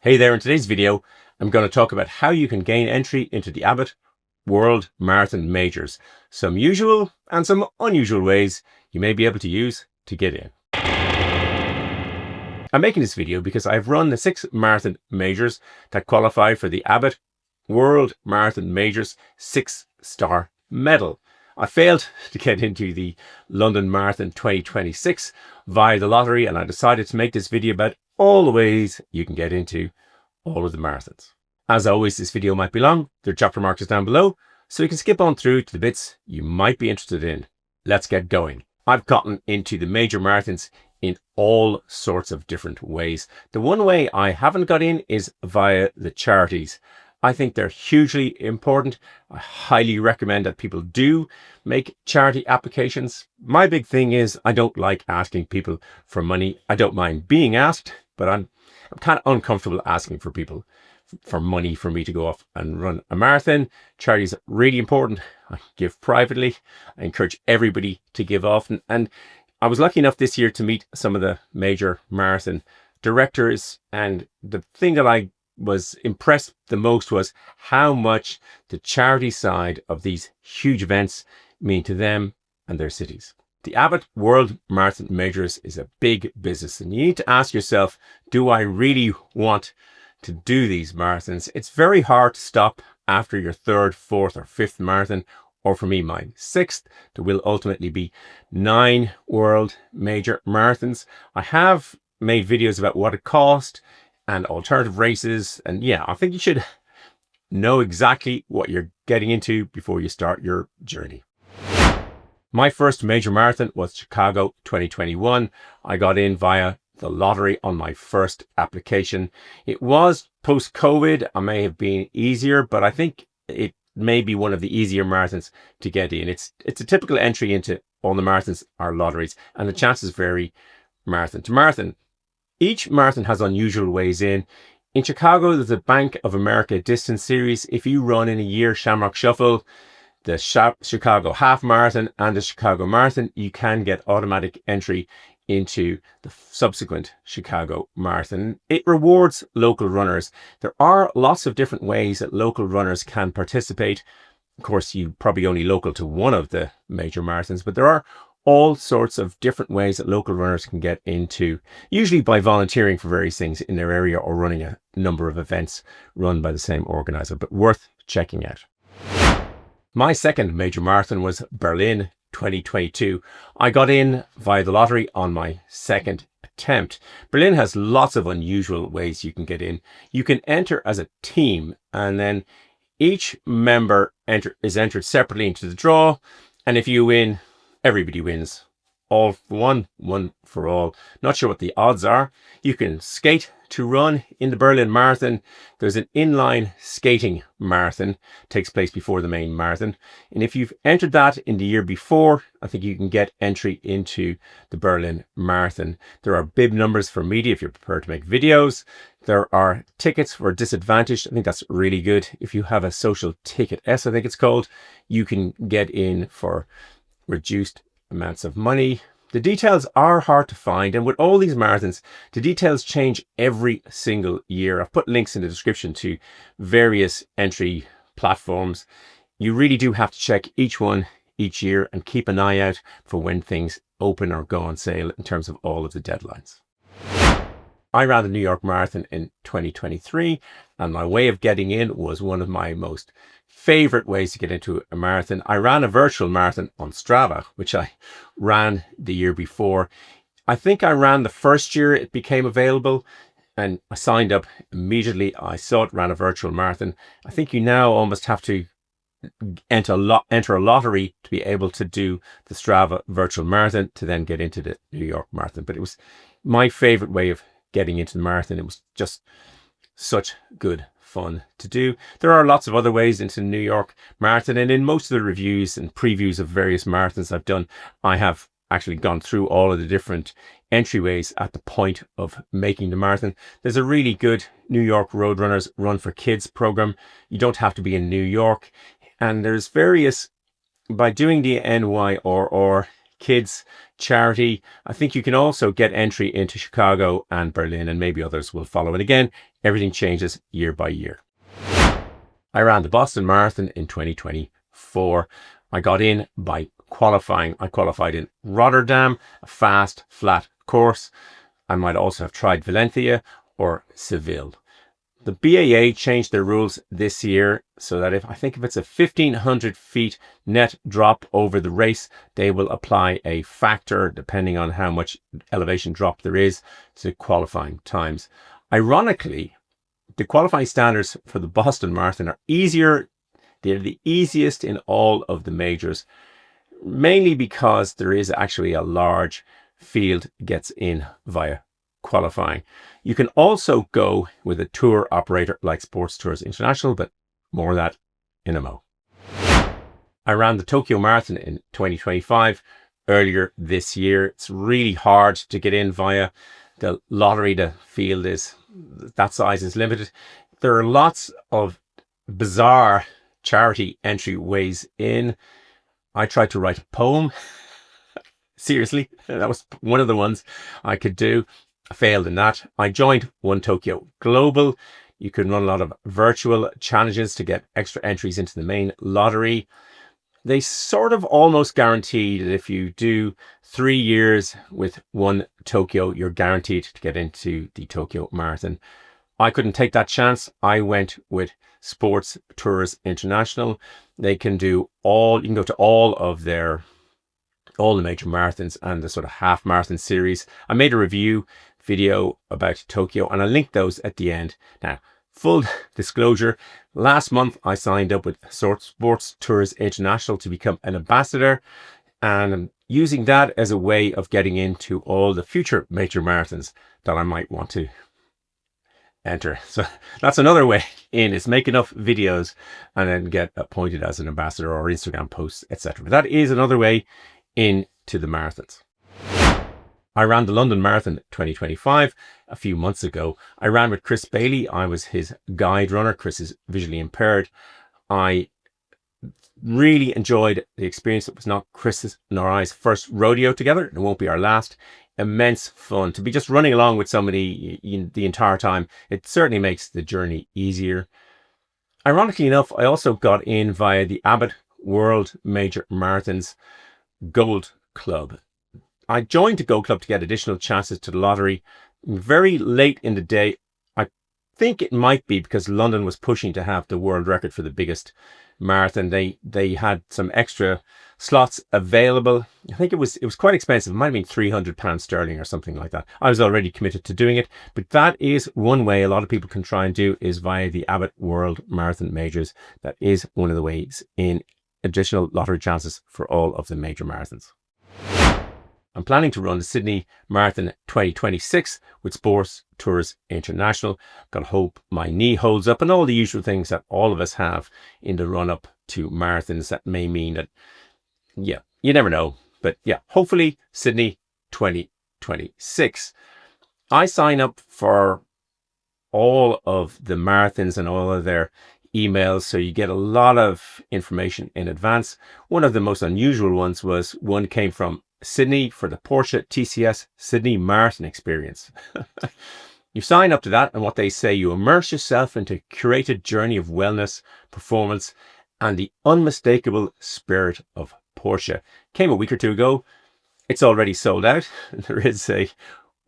Hey there, in today's video, I'm going to talk about how you can gain entry into the Abbott World Marathon Majors. Some usual and some unusual ways you may be able to use to get in. I'm making this video because I've run the 6 marathon majors that qualify for the Abbott World Marathon Majors 6-star medal. I failed to get into the London Marathon 2026 via the lottery, and I decided to make this video about all the ways you can get into all of the marathons. As always, this video might be long. There are chapter markers down below, so you can skip on through to the bits you might be interested in. Let's get going. I've gotten into the major marathons in all sorts of different ways. The one way I haven't got in is via the charities. I think they're hugely important. I highly recommend that people do make charity applications. My big thing is I don't like asking people for money. I don't mind being asked, but I'm kind of uncomfortable asking for people for money for me to go off and run a marathon. Charity is really important. I give privately. I encourage everybody to give often. And I was lucky enough this year to meet some of the major marathon directors. And the thing that I was impressed the most was how much the charity side of these huge events mean to them and their cities. The Abbott World Marathon Majors is a big business, and you need to ask yourself, do I really want to do these marathons? It's very hard to stop after your 3rd, 4th or 5th marathon, or for me, my 6th. There will ultimately be 9 world major marathons. I have made videos about what it cost and alternative races, and yeah, I think you should know exactly what you're getting into before you start your journey. My first major marathon was Chicago 2021. I got in via the lottery on my first application. It was post-COVID. I may have been easier, but I think it may be one of the easier marathons to get in. It's a typical entry into all the marathons are lotteries, and the chances vary marathon to marathon. Each marathon has unusual ways in. In Chicago, there's a Bank of America distance series. If you run in a year Shamrock Shuffle, the Chicago Half Marathon and the Chicago Marathon, you can get automatic entry into the subsequent Chicago Marathon. It rewards local runners. There are lots of different ways that local runners can participate. Of course, you probably only local to one of the major marathons, but there are all sorts of different ways that local runners can get into, usually by volunteering for various things in their area or running a number of events run by the same organizer, but worth checking out. My second major marathon was Berlin 2022. I got in via the lottery on my second attempt. Berlin has lots of unusual ways you can get in. You can enter as a team, and then each member is entered separately into the draw. And if you win, everybody wins. All for one for all. Not sure what the odds are. You can skate to run in the Berlin Marathon. There's an inline skating marathon, takes place before the main marathon. And if you've entered that in the year before, I think you can get entry into the Berlin Marathon. There are bib numbers for media if you're prepared to make videos. There are tickets for disadvantaged. I think that's really good. If you have a social ticket S, I think it's called, you can get in for reduced amounts of money. The details are hard to find, and with all these marathons, the details change every single year. I've put links in the description to various entry platforms. You really do have to check each one each year and keep an eye out for when things open or go on sale in terms of all of the deadlines. I ran the New York Marathon in 2023, and my way of getting in was one of my most favorite ways to get into a marathon. I ran a virtual marathon on Strava, which I ran the year before. I think I ran the first year it became available, and I signed up immediately. I saw it ran a virtual marathon. I think you now almost have to enter a lottery to be able to do the Strava virtual marathon to then get into the New York Marathon. But it was my favorite way of getting into the marathon. It was just such good fun to do. There are lots of other ways into the New York Marathon, and in most of the reviews and previews of various marathons I've done, I have actually gone through all of the different entryways at the point of making the marathon. There's a really good New York Roadrunners Run for Kids program. You don't have to be in New York, and there's various, by doing the NYRR kids charity. I think you can also get entry into Chicago and Berlin, and maybe others will follow. And again, everything changes year by year. I ran the Boston Marathon in 2024. I got in by qualifying. I qualified in Rotterdam, a fast, flat course. I might also have tried Valencia or Seville. The BAA changed their rules this year so that if it's a 1,500 feet net drop over the race, they will apply a factor depending on how much elevation drop there is to qualifying times. Ironically, the qualifying standards for the Boston Marathon are easier. They're the easiest in all of the majors, mainly because there is actually a large field gets in via qualifying. You can also go with a tour operator like Sports Tours International, but more of that in a mo. I ran the Tokyo Marathon in 2025 earlier this year. It's really hard to get in via the lottery. The field is that size is limited. There are lots of bizarre charity entryways in. I tried to write a poem. Seriously, that was one of the ones I could do. I failed in that. I joined One Tokyo Global. You can run a lot of virtual challenges to get extra entries into the main lottery. They sort of almost guarantee that if you do 3 years with One Tokyo, you're guaranteed to get into the Tokyo Marathon. I couldn't take that chance. I went with Sports Tours International. They can do you can go to all the major marathons and the sort of half marathon series. I made a review video about Tokyo and I'll link those at the end. Now, full disclosure, last month I signed up with Sports Tours International to become an ambassador, and I'm using that as a way of getting into all the future major marathons that I might want to enter. So that's another way in, is make enough videos and then get appointed as an ambassador or Instagram posts, etc. That is another way into the marathons. I ran the London Marathon 2025 a few months ago. I ran with Chris Bailey. I was his guide runner. Chris is visually impaired. I really enjoyed the experience. It was not Chris's nor I's first rodeo together. It won't be our last. Immense fun to be just running along with somebody the entire time. It certainly makes the journey easier. Ironically enough, I also got in via the Abbott World Major Marathons Gold Club. I joined the Gold Club to get additional chances to the lottery very late in the day. I think it might be because London was pushing to have the world record for the biggest marathon. They had some extra slots available. I think it was quite expensive. It might have been £300 sterling or something like that. I was already committed to doing it, but that is one way a lot of people can try and do, is via the Abbott World Marathon Majors. That is one of the ways in additional lottery chances for all of the major marathons. I'm planning to run the Sydney Marathon 2026 with Sports Tours International. Gotta hope my knee holds up and all the usual things that all of us have in the run up to marathons. That may mean that, yeah, you never know. But yeah, hopefully Sydney 2026. I sign up for all of the marathons and all of their emails, so you get a lot of information in advance. One of the most unusual ones was one came from Sydney for the Porsche TCS Sydney Marathon Experience. You sign up to that, and what they say, you immerse yourself into a curated journey of wellness, performance, and the unmistakable spirit of Porsche. Came a week or two ago. It's already sold out. There is a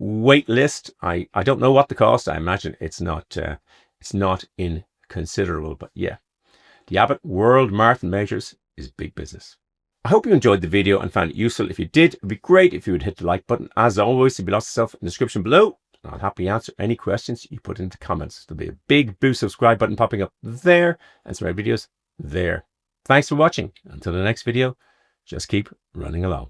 wait list. I don't know what the cost. I imagine it's not inconsiderable, but yeah, the Abbott World Marathon Majors is big business. I hope you enjoyed the video and found it useful. If you did, it'd be great if you would hit the like button. As always, there'll be lots of stuff in the description below. I'll happily answer any questions you put into the comments. There'll be a big blue subscribe button popping up there, and some other videos there. Thanks for watching. Until the next video, just keep running along.